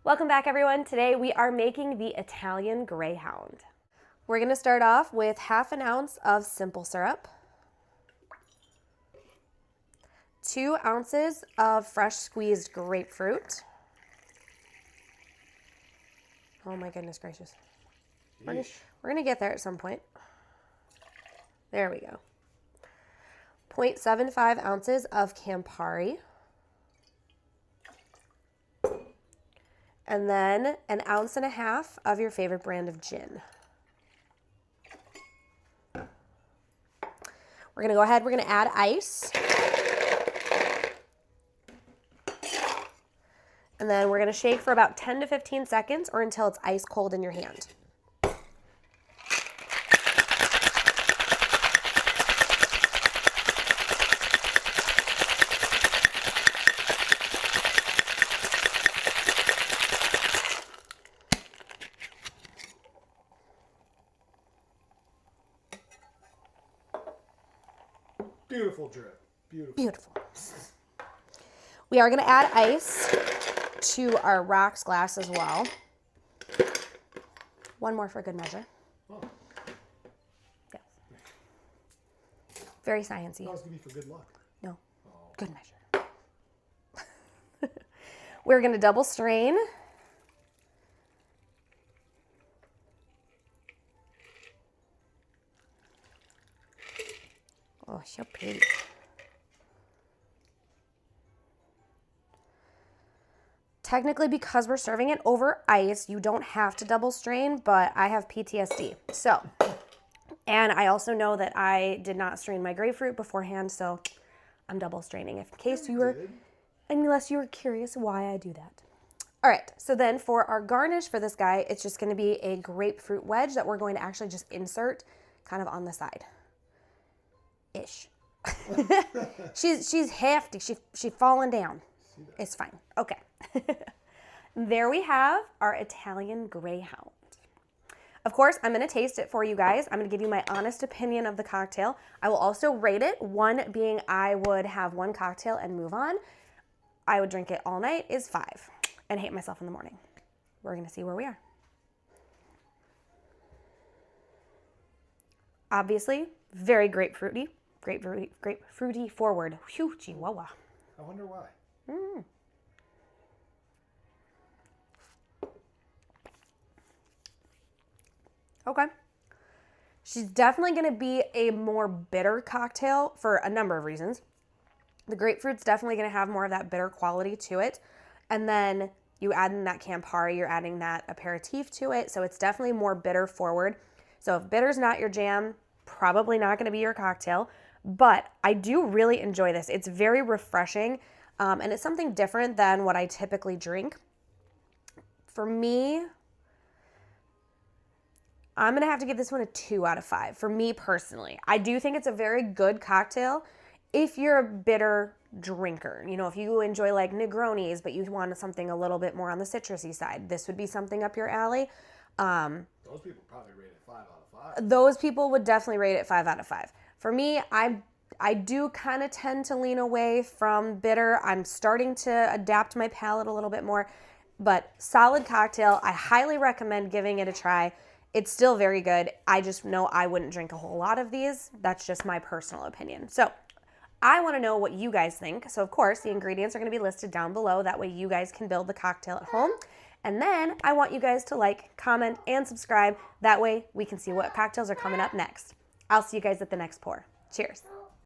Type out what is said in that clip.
Welcome back, everyone. Today we are making the Italian Greyhound. We're going to start off with 1/2 ounce of simple syrup, 2 ounces of fresh squeezed grapefruit. Oh my goodness gracious. We're going to get there at some point. There we go. 0.75 ounces of Campari. And then 1.5 ounces of your favorite brand of gin. We're going to go ahead, we're going to add ice. And then we're going to shake for about 10 to 15 seconds or until it's ice cold in your hand. Beautiful drip. Beautiful. Beautiful. We are going to add ice to our rocks glass as well. One more for good measure. Oh. Yes. Very sciencey. That was going to be for good luck. No. Oh. Good measure. We're going to double strain. Oh, so pretty. Technically, because we're serving it over ice, you don't have to double strain, but I have PTSD. So, and I also know that I did not strain my grapefruit beforehand, so I'm double straining in case you were, unless you were curious why I do that. All right, so then for our garnish for this guy, it's just gonna be a grapefruit wedge that we're going to actually just insert kind of on the side. Ish. she's hefty. She's falling down. It's fine. Okay. There we have our Italian Greyhound. Of course, I'm going to taste it for you guys. I'm going to give you my honest opinion of the cocktail. I will also rate it. 1 being I would have 1 cocktail and move on. I would drink it all night is 5 and hate myself in the morning. We're going to see where we are. Obviously, very grapefruity. Grapefruity forward. Whew, chihuahua. I wonder why. Okay. She's definitely going to be a more bitter cocktail for a number of reasons. The grapefruit's definitely going to have more of that bitter quality to it. And then you add in that Campari, you're adding that aperitif to it. So it's definitely more bitter forward. So if bitter's not your jam, probably not going to be your cocktail. But I do really enjoy this. It's very refreshing, and it's something different than what I typically drink. For me, I'm going to have to give this one a 2 out of 5, for me personally. I do think it's a very good cocktail if you're a bitter drinker. You know, if you enjoy like Negronis, but you want something a little bit more on the citrusy side, this would be something up your alley. Those people probably rate it 5 out of 5. Those people would definitely rate it 5 out of 5. For me, I do kind of tend to lean away from bitter. I'm starting to adapt my palate a little bit more, but solid cocktail. I highly recommend giving it a try. It's still very good. I just know I wouldn't drink a whole lot of these. That's just my personal opinion. So I want to know what you guys think. So of course, the ingredients are going to be listed down below. That way you guys can build the cocktail at home. And then I want you guys to like, comment, and subscribe. That way we can see what cocktails are coming up next. I'll see you guys at the next pour. Cheers.